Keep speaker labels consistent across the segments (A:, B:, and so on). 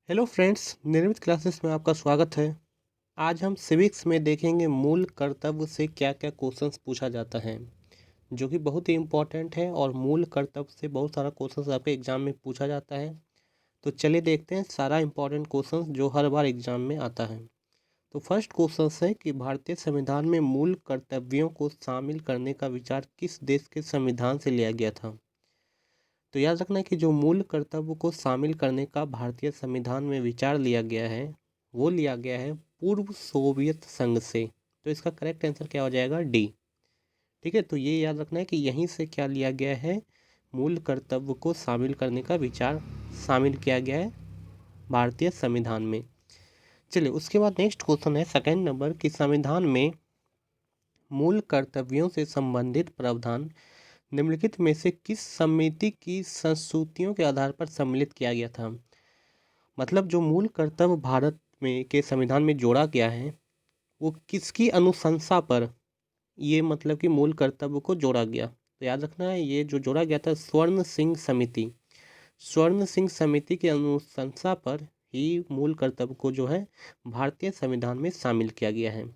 A: Hello friends, निर्मित classes में आपका स्वागत है। आज हम सिविक्स में देखेंगे मूल कर्तव्य से क्या क्या क्वेश्चंस पूछा जाता है, जो कि बहुत ही इम्पोर्टेंट है। और मूल कर्तव्य से बहुत सारा क्वेश्चंस आपके एग्जाम में पूछा जाता है। तो चलिए देखते हैं सारा इम्पोर्टेंट क्वेश्चंस जो हर बार एग्जाम में आता है। तो फर्स्ट क्वेश्चन है कि भारतीय संविधान में मूल कर्तव्यों को शामिल करने का विचार किस देश के संविधान से लिया गया था। तो याद रखना है कि जो मूल कर्तव्य को शामिल करने का भारतीय संविधान में विचार लिया गया है, वो लिया गया है पूर्व सोवियत संघ से। तो इसका करेक्ट आंसर क्या हो जाएगा? डी। ठीक है, तो ये याद रखना है कि यहीं से क्या लिया गया है, मूल कर्तव्य को शामिल करने का विचार शामिल किया गया है भारतीय संविधान में। चलिए उसके बाद नेक्स्ट क्वेश्चन है सेकंड नंबर कि संविधान में मूल कर्तव्यों से संबंधित प्रावधान निम्नलिखित में से किस समिति की संस्तुतियों के आधार पर सम्मिलित किया गया था। मतलब जो मूल कर्तव्य भारत में के संविधान में जोड़ा गया है, वो किसकी अनुशंसा पर ये मतलब कि मूल कर्तव्य को जोड़ा गया। तो याद रखना है ये जो जोड़ा गया था स्वर्ण सिंह समिति, स्वर्ण सिंह समिति की अनुशंसा पर ही मूल कर्तव्य को जो है भारतीय संविधान में शामिल किया गया है।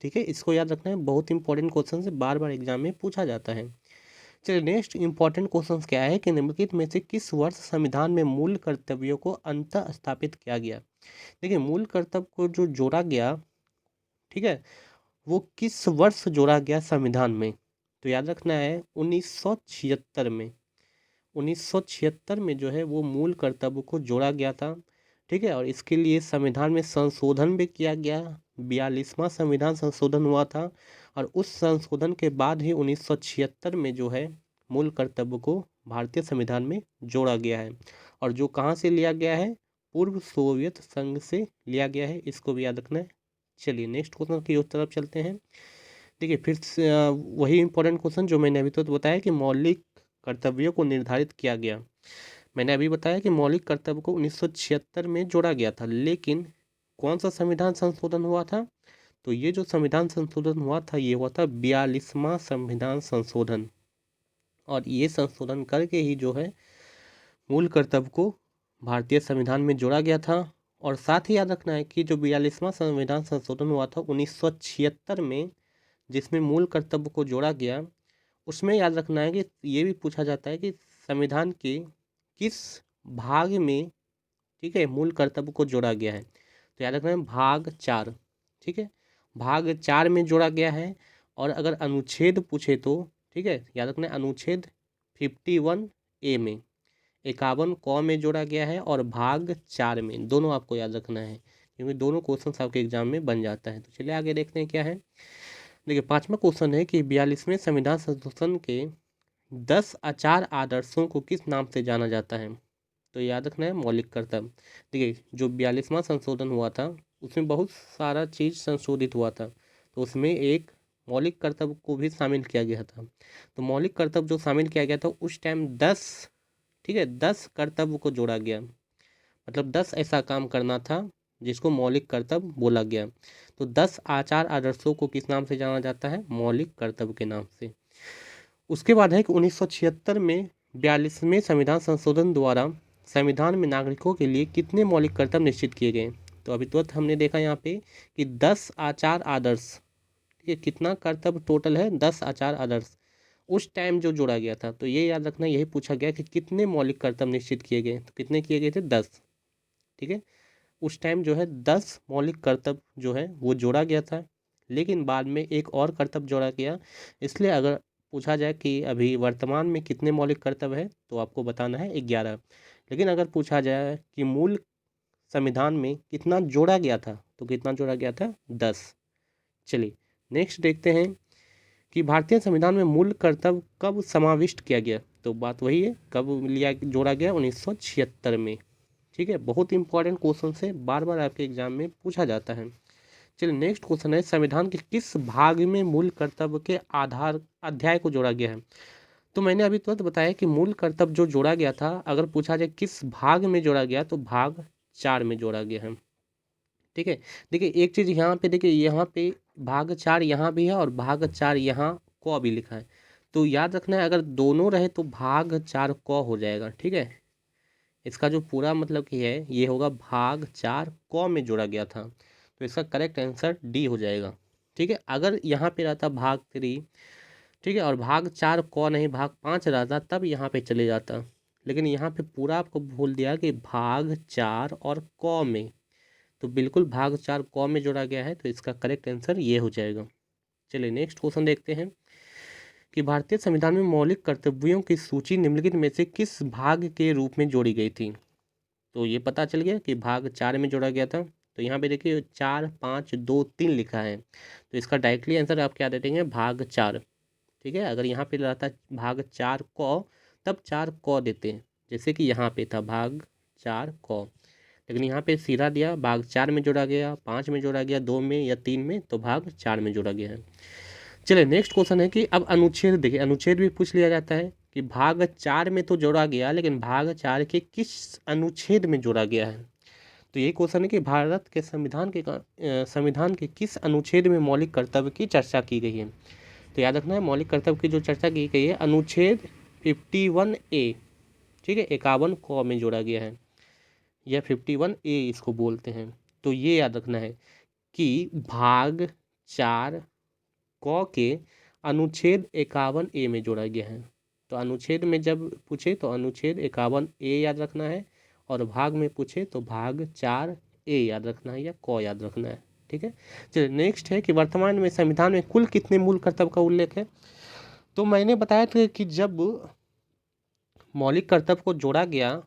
A: ठीक है, इसको याद रखना है, बहुत इंपॉर्टेंट क्वेश्चन से बार बार एग्जाम में पूछा जाता है। चलिए नेक्स्ट इंपॉर्टेंट क्वेश्चन क्या है कि निम्नलिखित में से किस वर्ष संविधान में मूल कर्तव्यों को अंतः स्थापित किया गया। देखिए मूल कर्तव्य को जो जोड़ा गया, ठीक है, वो किस वर्ष जोड़ा गया संविधान में। तो याद रखना है 1976 में, 1976 में जो है वो मूल कर्तव्य को जोड़ा गया था। ठीक है, और इसके लिए संविधान में संशोधन भी किया गया, 42वां संविधान संशोधन हुआ था। और उस संशोधन के बाद ही 1976 में जो है मूल कर्तव्य को भारतीय संविधान में जोड़ा गया है। और जो कहाँ से लिया गया है, पूर्व सोवियत संघ से लिया गया है, इसको भी याद रखना है। चलिए नेक्स्ट क्वेश्चन की ओर तरफ चलते हैं। देखिए फिर से वही इंपॉर्टेंट क्वेश्चन जो मैंने अभी तो बताया कि मौलिक कर्तव्यों को निर्धारित किया गया। मैंने अभी बताया कि मौलिक कर्तव्य को 1976 में जोड़ा गया था, लेकिन कौन सा संविधान संशोधन हुआ था। तो ये जो संविधान संशोधन हुआ था ये हुआ था 42वां संविधान संशोधन। और ये संशोधन करके ही जो है मूल कर्तव्य को भारतीय संविधान में जोड़ा गया था। और साथ ही याद रखना है कि जो 42वां संविधान संशोधन हुआ था 1976 में, जिसमें मूल कर्तव्य को जोड़ा गया, उसमें याद रखना है कि ये भी पूछा जाता है कि संविधान के किस भाग में, ठीक है, मूल कर्तव्य को जोड़ा गया है। तो याद रखना है भाग 4। ठीक है, भाग 4 में जोड़ा गया है। और अगर अनुच्छेद पूछे तो, ठीक है, याद रखना है अनुच्छेद 51A में, 51 क में जोड़ा गया है, और भाग 4 में, दोनों आपको याद रखना है क्योंकि दोनों क्वेश्चन आपके एग्जाम में बन जाता है। तो चलिए आगे देखते हैं क्या है। देखिए पांचवा क्वेश्चन है कि 42वें संविधान संशोधन के 10 आचार आदर्शों को किस नाम से जाना जाता है। तो याद रखना है मौलिक कर्तव्य। देखिए जो 42वां संशोधन हुआ था उसमें बहुत सारा चीज़ संशोधित हुआ था, तो उसमें एक मौलिक कर्तव्य को भी शामिल किया गया था। तो मौलिक कर्तव्य जो शामिल किया गया था उस टाइम 10, ठीक है, 10 कर्तव्य को जोड़ा गया। मतलब 10 ऐसा काम करना था जिसको मौलिक कर्तव्य बोला गया। तो 10 आचार आदर्शों को किस नाम से जाना जाता है, मौलिक कर्तव्य के नाम से। उसके बाद है कि 1976 में 42वें संविधान संशोधन द्वारा संविधान में नागरिकों के लिए कितने मौलिक कर्तव्य निश्चित किए गए। तो अभी तुरंत हमने देखा यहाँ पे कि 10 आचार आदर्श, ठीक है, कितना कर्तव्य टोटल है, 10 आचार आदर्श उस टाइम जो जोड़ा गया था। तो ये याद रखना, यही पूछा गया कि कितने मौलिक कर्तव्य निश्चित किए गए, तो कितने किए गए थे, 10। ठीक है, उस टाइम जो है 10 मौलिक कर्तव्य जो है वो जोड़ा गया था। लेकिन बाद में एक और कर्तव्य जोड़ा गया। इसलिए अगर पूछा जाए कि अभी वर्तमान में कितने मौलिक कर्तव्य है तो आपको बताना है 11। लेकिन अगर पूछा जाए कि मूल संविधान में कितना जोड़ा गया था तो कितना जोड़ा गया था, 10। चलिए नेक्स्ट देखते हैं कि भारतीय संविधान में मूल कर्तव्य कब समाविष्ट किया गया। तो बात वही है, कब लिया जोड़ा गया, 1976 में। ठीक है, बहुत इंपॉर्टेंट क्वेश्चन से बार बार आपके एग्जाम में पूछा जाता है। चलिए नेक्स्ट क्वेश्चन है संविधान के किस भाग में मूल कर्तव्य के आधार अध्याय को जोड़ा गया है। तो मैंने अभी तुरंत बताया कि मूल कर्तव्य जो जोड़ा गया था, अगर पूछा जाए किस भाग में जोड़ा गया तो भाग 4 में जोड़ा गया है। ठीक है, देखिए एक चीज़ यहाँ पे, देखिए यहाँ पे भाग 4 यहाँ भी है और भाग 4 यहाँ क भी लिखा है। तो याद रखना है अगर दोनों रहे तो भाग 4 क हो जाएगा। ठीक है, इसका जो पूरा मतलब कि है ये होगा भाग 4 क में जोड़ा गया था, तो इसका करेक्ट आंसर डी हो जाएगा। ठीक है, अगर यहाँ पे रहता भाग 3, ठीक है, और भाग 4 क नहीं भाग 5 रहता तब यहाँ पे चले जाता, लेकिन यहाँ पे पूरा आपको बोल दिया कि भाग 4 और क में, तो बिल्कुल भाग 4 क में जोड़ा गया है, तो इसका करेक्ट आंसर ये हो जाएगा। चलिए नेक्स्ट क्वेश्चन देखते हैं कि भारतीय संविधान में मौलिक कर्तव्यों की सूची निम्नलिखित में से किस भाग के रूप में जोड़ी गई थी। तो ये पता चल गया कि भाग 4 में जोड़ा गया था, तो यहाँ पे देखिए 4 5 2 3 लिखा है, तो इसका डायरेक्टली आंसर आप क्या दे देंगे, भाग 4। ठीक है, अगर यहाँ पे रहता भाग 4 क तब 4 क देते हैं, जैसे कि यहाँ पे था भाग 4 क, लेकिन यहाँ पे सीधा दिया भाग 4 में जोड़ा गया, 5 में जोड़ा गया, 2 में या 3 में, तो भाग 4 में जोड़ा गया है। चलिए नेक्स्ट क्वेश्चन है कि अब अनुच्छेद देखिए, अनुच्छेद भी पूछ लिया जाता है कि भाग 4 में तो जोड़ा गया, लेकिन भाग 4 के किस अनुच्छेद में जोड़ा गया है। तो ये क्वेश्चन है कि भारत के संविधान के किस अनुच्छेद में मौलिक कर्तव्य की चर्चा की गई है। तो याद रखना है, मौलिक कर्तव्य की जो चर्चा की गई है अनुच्छेद 51A, ठीक है, 51 क में जोड़ा गया है, या 51A इसको बोलते हैं। तो ये याद रखना है कि भाग 4 क के अनुच्छेद 51A में जोड़ा गया है। तो अनुच्छेद में जब पूछे तो अनुच्छेद 51A याद रखना है, और भाग में पूछे तो भाग 4A याद रखना है या क याद रखना है। ठीक है, चलिए नेक्स्ट है कि वर्तमान में संविधान में कुल कितने मूल कर्तव्य का उल्लेख है। तो मैंने बताया था कि जब मौलिक कर्तव्य को जोड़ा गया,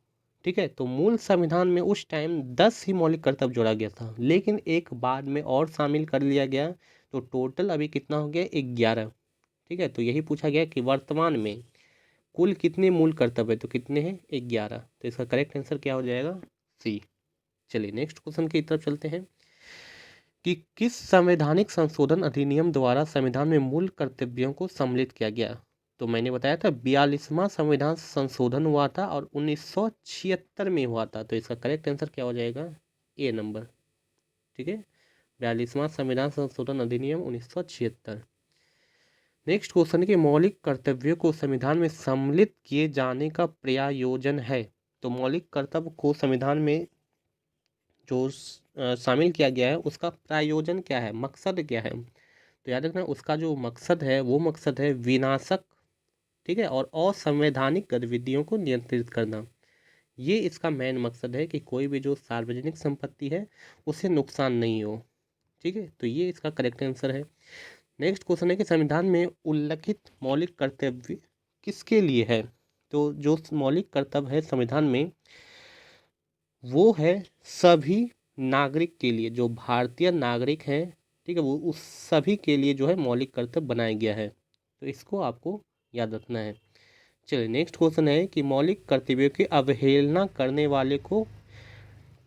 A: ठीक है, तो मूल संविधान में उस टाइम 10 ही मौलिक कर्तव्य जोड़ा गया था, लेकिन एक बाद में और शामिल कर लिया गया, तो टोटल अभी कितना हो गया, 11। ठीक है, तो यही पूछा गया कि वर्तमान में कुल कितने मूल कर्तव्य है, तो कितने हैं, 11। तो इसका करेक्ट आंसर क्या हो जाएगा, सी। चलिए नेक्स्ट क्वेश्चन की तरफ चलते हैं कि किस संवैधानिक संशोधन अधिनियम द्वारा संविधान में मूल कर्तव्यों को सम्मिलित किया गया। तो मैंने बताया था 42वां संविधान संशोधन हुआ था और 1976 में हुआ था, तो इसका करेक्ट आंसर क्या हो जाएगा, ए नंबर। ठीक है, 42वां संविधान संशोधन अधिनियम 1976। नेक्स्ट क्वेश्चन है कि मौलिक कर्तव्यों को संविधान में सम्मिलित किए जाने का प्रयोजन है। तो मौलिक कर्तव्य को संविधान में जो शामिल किया गया है उसका प्रयोजन क्या है, मकसद क्या है। तो याद रखना उसका जो मकसद है वो मकसद है विनाशक, ठीक है, और असंवैधानिक गतिविधियों को नियंत्रित करना। ये इसका मेन मकसद है कि कोई भी जो सार्वजनिक संपत्ति है उसे नुकसान नहीं हो। ठीक है, तो ये इसका करेक्ट आंसर है। नेक्स्ट क्वेश्चन है कि संविधान में उल्लिखित मौलिक कर्तव्य किसके लिए है। तो जो मौलिक कर्तव्य है संविधान में वो है सभी नागरिक के लिए, जो भारतीय नागरिक हैं, ठीक है, वो उस सभी के लिए जो है मौलिक कर्तव्य बनाया गया है, तो इसको आपको याद रखना है। चलिए नेक्स्ट क्वेश्चन है कि मौलिक कर्तव्यों की अवहेलना करने वाले को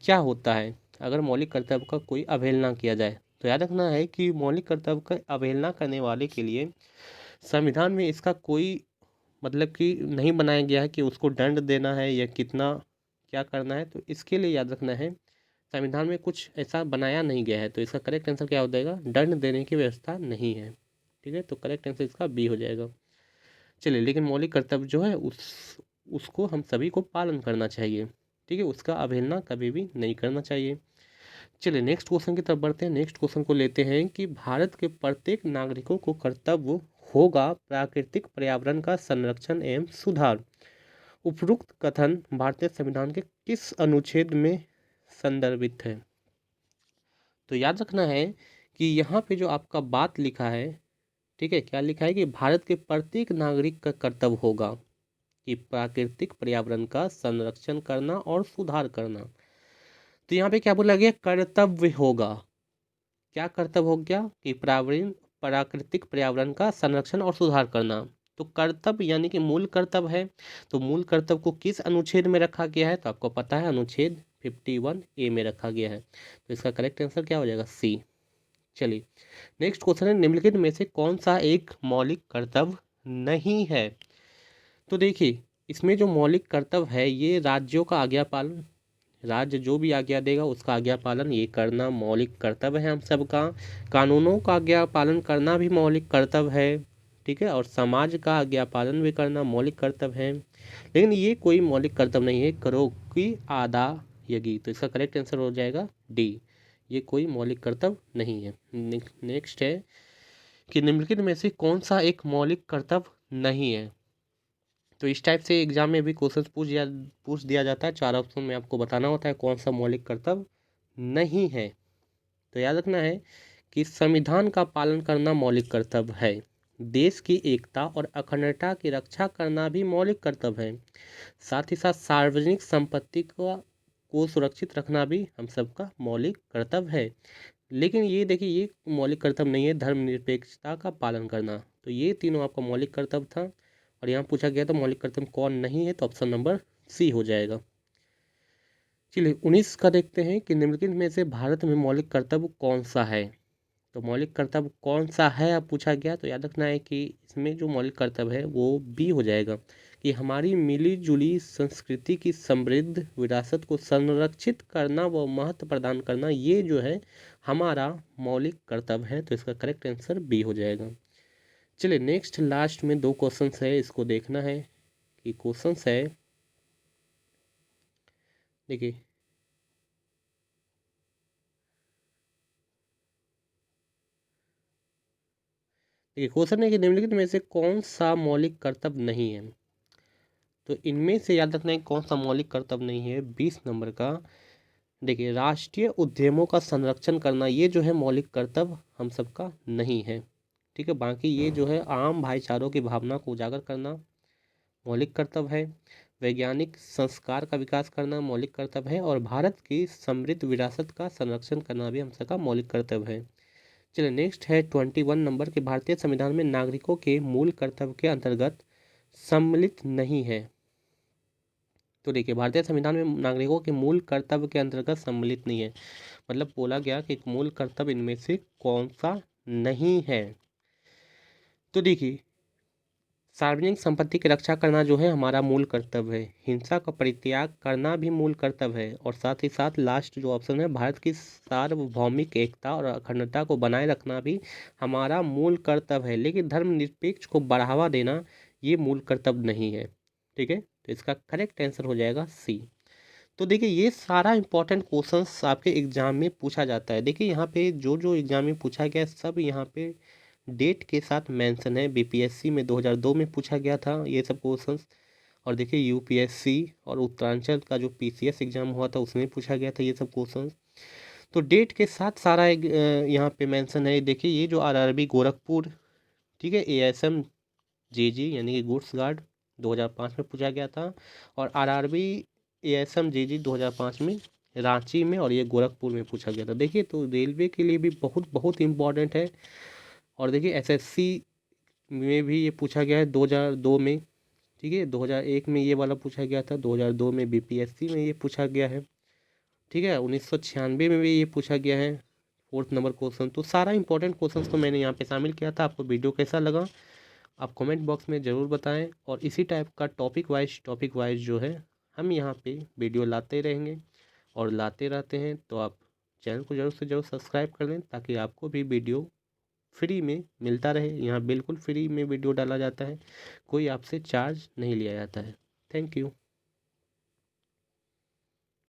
A: क्या होता है, अगर मौलिक कर्तव्य का कोई अवहेलना किया जाए। तो याद रखना है कि मौलिक कर्तव्य का अवहेलना करने वाले के लिए संविधान में इसका कोई मतलब कि नहीं बनाया गया है कि उसको दंड देना है या कितना क्या करना है, तो इसके लिए याद रखना है संविधान में कुछ ऐसा बनाया नहीं गया है, तो इसका करेक्ट आंसर क्या हो जाएगा, दंड देने की व्यवस्था नहीं है। ठीक है, तो करेक्ट आंसर इसका बी हो जाएगा। चलिए, लेकिन मौलिक कर्तव्य जो है उसको हम सभी को पालन करना चाहिए। ठीक है, उसका अवहेलना कभी भी नहीं करना चाहिए। चलिए नेक्स्ट क्वेश्चन की तरफ बढ़ते हैं। नेक्स्ट क्वेश्चन को लेते हैं कि भारत के प्रत्येक नागरिकों को कर्तव्य होगा प्राकृतिक पर्यावरण का संरक्षण एवं सुधार। उपरोक्त कथन भारतीय संविधान के किस अनुच्छेद में संदर्भित है। तो याद रखना है कि यहाँ पे जो आपका बात लिखा है, ठीक है, क्या लिखा है कि भारत के प्रत्येक नागरिक का कर्तव्य होगा कि प्राकृतिक पर्यावरण का संरक्षण करना और सुधार करना। तो यहाँ पे क्या बोला गया, कर्तव्य होगा। क्या कर्तव्य हो गया कि प्राकृतिक पर्यावरण का संरक्षण और सुधार करना। तो कर्तव्य यानी कि मूल कर्तव्य है, तो मूल कर्तव्य को किस अनुच्छेद में रखा गया है, तो आपको पता है अनुच्छेद 51A में रखा गया है, तो इसका करेक्ट आंसर क्या हो जाएगा, सी। चलिए नेक्स्ट क्वेश्चन है निम्नलिखित में से कौन सा एक मौलिक कर्तव्य नहीं है। तो देखिए इसमें जो मौलिक कर्तव्य है ये राज्यों का आज्ञा पालन, राज्य जो भी आज्ञा देगा उसका आज्ञा पालन ये करना मौलिक कर्तव्य है हम सबका। कानूनों का आज्ञा पालन करना भी मौलिक कर्तव्य है। ठीक है, और समाज का आज्ञा पालन भी करना मौलिक कर्तव्य है, लेकिन ये कोई मौलिक कर्तव्य नहीं है। करो की आदायगी, तो इसका करेक्ट आंसर हो जाएगा डी, ये कोई मौलिक कर्तव्य नहीं है। नेक्स्ट है कि निम्नलिखित में से कौन सा एक मौलिक कर्तव्य नहीं है। तो इस टाइप से एग्जाम में भी क्वेश्चन पूछ दिया जाता है। 4 ऑप्शन में आपको बताना होता है कौन सा मौलिक कर्तव्य नहीं है। तो याद रखना है कि संविधान का पालन करना मौलिक कर्तव्य है, देश की एकता और अखंडता की रक्षा करना भी मौलिक कर्तव्य है, साथ ही साथ सार्वजनिक संपत्ति को सुरक्षित रखना भी हम सबका मौलिक कर्तव्य है। लेकिन ये देखिए, ये मौलिक कर्तव्य नहीं है धर्मनिरपेक्षता का पालन करना। तो ये तीनों आपका मौलिक कर्तव्य था, और यहाँ पूछा गया तो मौलिक कर्तव्य कौन नहीं है, तो ऑप्शन नंबर सी हो जाएगा। चलिए 19 का देखते हैं कि निम्नलिखित में से भारत में मौलिक कर्तव्य कौन सा है। तो मौलिक कर्तव्य कौन सा है अब पूछा गया, तो याद रखना है कि इसमें जो मौलिक कर्तव्य है वो बी हो जाएगा, कि हमारी मिली जुली संस्कृति की समृद्ध विरासत को संरक्षित करना व महत्व प्रदान करना, ये जो है हमारा मौलिक कर्तव्य है। तो इसका करेक्ट आंसर बी हो जाएगा। चलिए नेक्स्ट लास्ट में 2 क्वेश्चंस है, इसको देखना है कि क्वेश्चंस है, देखिए क्वेश्चन है कि निम्नलिखित में से कौन सा मौलिक कर्तव्य नहीं है। तो इनमें से याद रखना है कौन सा मौलिक कर्तव्य नहीं है। 20 नंबर का देखिए, राष्ट्रीय उद्यमों का संरक्षण करना, ये जो है मौलिक कर्तव्य हम सबका नहीं है, ठीक है। बाकी ये जो है आम भाईचारों की भावना को उजागर करना मौलिक कर्तव्य है, वैज्ञानिक संस्कार का विकास करना मौलिक कर्तव्य है, और भारत की समृद्ध विरासत का संरक्षण करना भी हम सबका मौलिक कर्तव्य है। चलिए नेक्स्ट है 21 नंबर के, भारतीय संविधान में नागरिकों के मूल कर्तव्य के अंतर्गत सम्मिलित नहीं है। तो देखिए, भारतीय संविधान में नागरिकों के मूल कर्तव्य के अंतर्गत सम्मिलित नहीं है, मतलब बोला गया कि एक मूल कर्तव्य इनमें से कौन सा नहीं है। तो देखिए, सार्वजनिक संपत्ति की रक्षा करना जो है हमारा मूल कर्तव्य है, हिंसा का परित्याग करना भी मूल कर्तव्य है, और साथ ही साथ लास्ट जो ऑप्शन है, भारत की सार्वभौमिक एकता और अखंडता को बनाए रखना भी हमारा मूल कर्तव्य है। लेकिन धर्मनिरपेक्ष को बढ़ावा देना ये मूल कर्तव्य नहीं है, ठीक है। तो इसका करेक्ट आंसर हो जाएगा सी। तो देखिए, ये सारा इंपॉर्टेंट क्वेश्चंस आपके एग्जाम में पूछा जाता है। देखिए यहाँ पे जो जो एग्जाम में पूछा गया है सब यहाँ पे डेट के साथ मेंशन है। बीपीएससी में 2002 में पूछा गया था ये सब क्वेश्चंस, और देखिए यूपीएससी और उत्तरांचल का जो पीसीएस एग्जाम हुआ था उसमें पूछा गया था ये सब क्वेश्चंस। तो डेट के साथ सारा यहाँ पे मेंशन है। देखिए ये जो आरआरबी गोरखपुर, ठीक है, एएसएम जेजी यानी कि गुड्स गार्ड 2005 में पूछा गया था, और आरआरबी एएसएम जेजी 2005 में रांची में, और ये गोरखपुर में पूछा गया था। देखिए तो रेलवे के लिए भी बहुत बहुत इम्पॉर्टेंट है। और देखिए एसएससी में भी ये पूछा गया है 2002 में, ठीक है। 2001 में ये वाला पूछा गया था, 2002 में बीपीएससी में ये पूछा गया है, ठीक है। 1996 में भी ये पूछा गया है 4th नंबर क्वेश्चन। तो सारा इंपॉर्टेंट क्वेश्चन तो मैंने यहाँ पे शामिल किया था। आपको वीडियो कैसा लगा आप कमेंट बॉक्स में ज़रूर बताएं, और इसी टाइप का टॉपिक वाइज जो है हम यहाँ पे वीडियो लाते रहेंगे और लाते रहते हैं। तो आप चैनल को ज़रूर से ज़रूर सब्सक्राइब कर लें ताकि आपको भी वीडियो फ्री में मिलता रहे। यहाँ बिल्कुल फ्री में वीडियो डाला जाता है, कोई आपसे चार्ज नहीं लिया जाता है। Thank you.